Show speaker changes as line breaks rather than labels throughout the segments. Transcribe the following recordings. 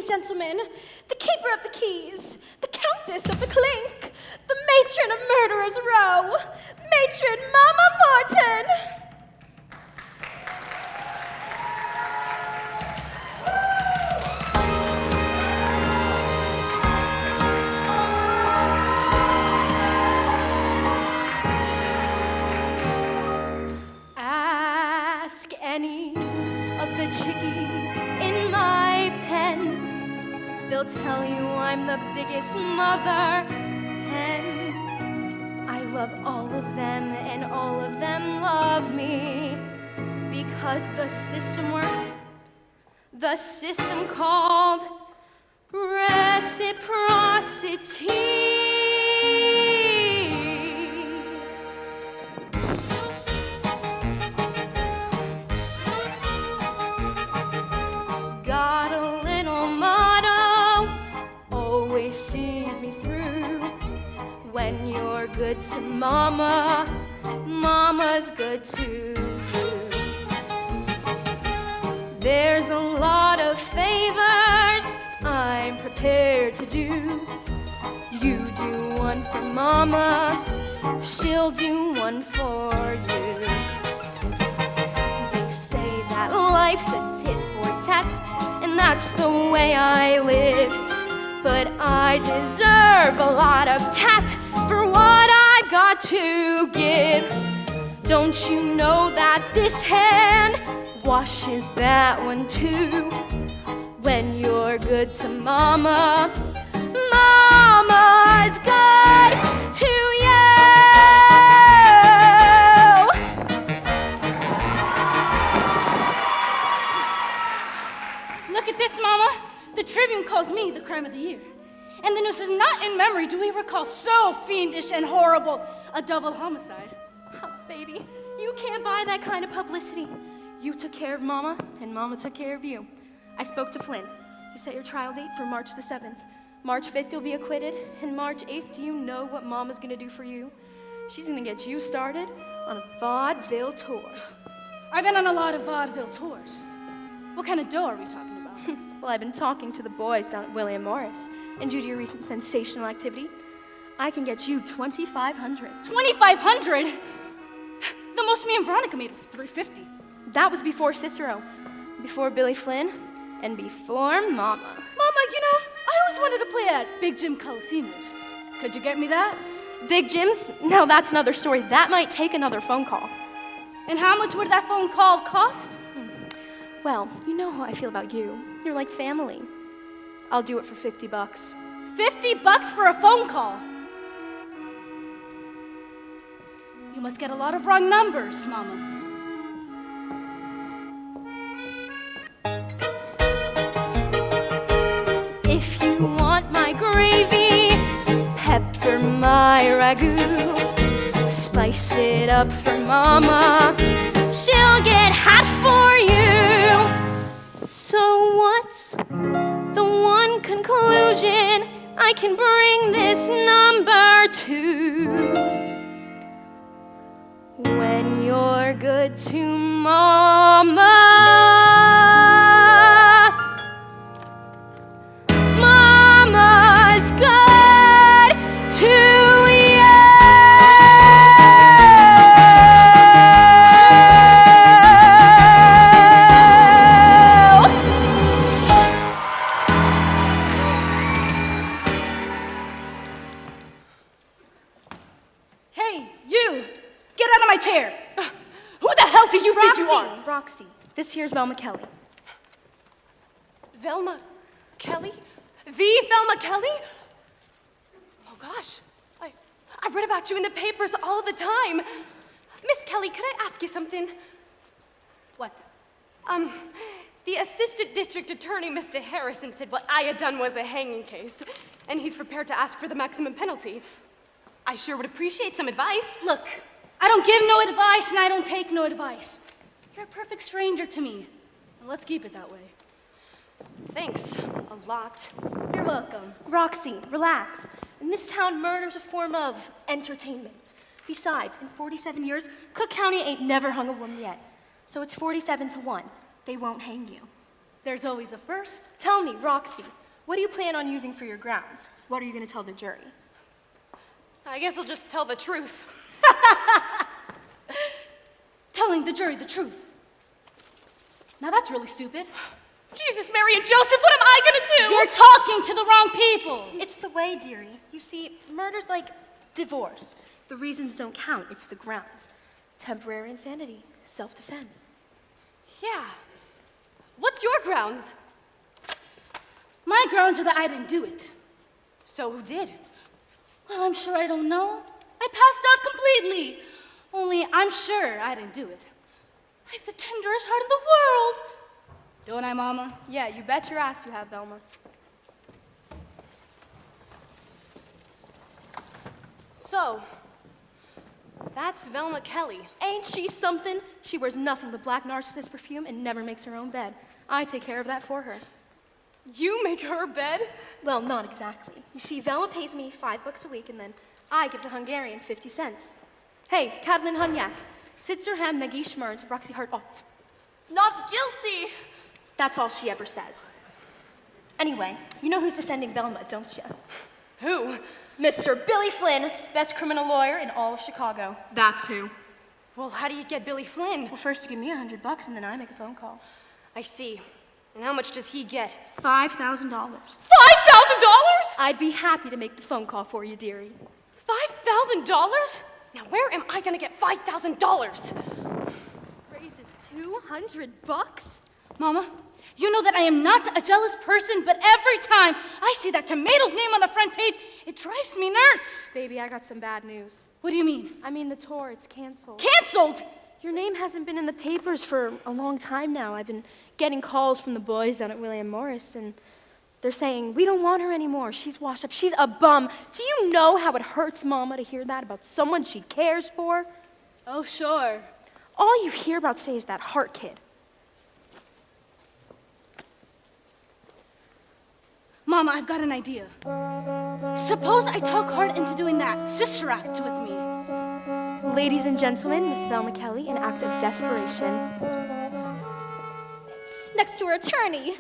gentlemen, the keeper of the keys, the countess of the clink, the matron of Murderers' Row, matron Momma Morton. Ask any of the chickies in my pen. They'll tell you I'm the biggest mother hen. I love all of them and all of them love me because the system works. The system called reciprocity. Got a little motto, always sees me through. When you're good to Mama, Mama's good to you. There's a lot of favors I'm prepared to do. You do one for Mama, she'll do one for you. They say that life's a tit for tat, and that's the way I live. But I deserve a lot of tat for what I got to give. Don't you know that this hand washes that one too? When you're good to Mama, Mama's good to you.
Look at this, Mama. The Tribune calls me the crime of the year. And the news says, not in memory do we recall so fiendish and horrible a double homicide.
Oh, baby, you can't buy that kind of publicity. You took care of Mama, and Mama took care of you. I spoke to Flynn. He set your trial date for March the 7th. March 5th, you'll be acquitted, and March 8th, do you know what Mama's gonna do for you? She's gonna get you started on a vaudeville tour.
I've been on a lot of vaudeville tours. What kind of dough are we talking about?
Well, I've been talking to the boys down at William Morris, and due to your recent sensational activity, I can get you $2,500.
$2,500? The most me and Veronica made was $350.
That was before Cicero, before Billy Flynn, and before Mama.
Mama, you know, I always wanted to play at Big Jim Coliseums. Could you get me that?
Big Jim's? No, that's another story. That might take another phone call.
And how much would that phone call cost?
Well, you know how I feel about you. You're like family. I'll do it for $50.
$50 for a phone call? You must get a lot of wrong numbers, Mama.
If you want my gravy, pepper my ragu, spice it up for Mama, she'll get hot for you. So what's the one conclusion I can bring this number to? When you're good to Mama, Mama's good to you.
Hey, you! Get out of my chair! Who the hell do you think you are?
Roxy, this here's Velma Kelly.
Velma Kelly? The Velma Kelly? Oh gosh, I read about you in the papers all the time. Miss Kelly, could I ask you something?
What?
The assistant district attorney, Mr. Harrison, said what I had done was a hanging case, and he's prepared to ask for the maximum penalty. I sure would appreciate some advice.
Look, I don't give no advice and I don't take no advice. You're a perfect stranger to me. And let's keep it that way.
Thanks a lot.
You're welcome.
Roxy, relax. In this town, murder's a form of entertainment. Besides, in 47 years, Cook County ain't never hung a woman yet. So it's 47 to 1. They won't hang you.
There's always a first.
Tell me, Roxy, what do you plan on using for your grounds? What are you going to tell the jury?
I guess I'll just tell the truth.
Telling the jury the truth. Now that's really stupid.
Jesus, Mary, and Joseph, what am I gonna do?
You're talking to the wrong people.
It's the way, dearie. You see, murder's like divorce. The reasons don't count, it's the grounds. Temporary insanity, self-defense.
Yeah. What's your grounds?
My grounds are that I didn't do it.
So who did?
Well, I'm sure I don't know. I passed out completely. Only I'm sure I didn't do it. I have the tenderest heart in the world. Don't I, Mama?
Yeah, you bet your ass you have, Velma.
So, that's Velma Kelly.
Ain't she something? She wears nothing but black narcissus perfume and never makes her own bed. I take care of that for her.
You make her bed?
Well, not exactly. You see, Velma pays me $5 a week, and then I give the Hungarian 50 cents. Hey, Kathleen Hunyak, Sitzerham Megi Schmerz, Roxy Hart Ott.
Not guilty!
That's all she ever says. Anyway, you know who's defending Velma, don't you?
Who?
Mr. Billy Flynn, best criminal lawyer in all of Chicago. That's who.
Well, how do you get Billy Flynn?
Well, first you give me $100 and then I make a phone call.
I see. And how much does he get?
$5,000.
$5,000?
I'd be happy to make the phone call for you, dearie.
$5,000? Now where am I gonna get $5,000?
Raises $200?
Mama, you know that I am not a jealous person, but every time I see that tomato's name on the front page, it drives me nuts.
Baby, I got some bad news.
What do you mean?
I mean the tour, it's canceled.
Canceled?
Your name hasn't been in the papers for a long time now. I've been getting calls from the boys down at William Morris, and they're saying, we don't want her anymore. She's washed up. She's a bum. Do you know how it hurts Mama to hear that about someone she cares for?
Oh, sure.
All you hear about today is that Hart kid.
Mama, I've got an idea. Suppose I talk Hart into doing that sister act with me.
Ladies and gentlemen, Miss Velma Kelly, an act of desperation.
Next to her attorney,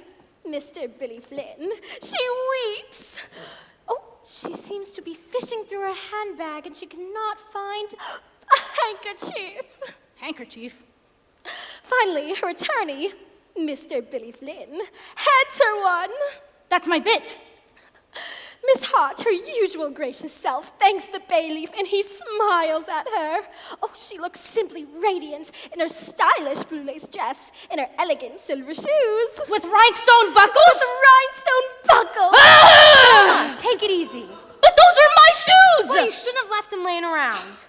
Mr. Billy Flynn. She weeps. Oh, she seems to be fishing through her handbag and she cannot find a handkerchief.
Handkerchief?
Finally, her attorney, Mr. Billy Flynn, hands her one.
That's my bit.
Miss Hart, her usual gracious self, thanks the bailiff, and he smiles at her. Oh, she looks simply radiant in her stylish blue lace dress, in her elegant silver shoes.
With rhinestone buckles?
With rhinestone buckles!
Ah! Take it easy.
But those are my shoes!
Well, you shouldn't have left them laying around.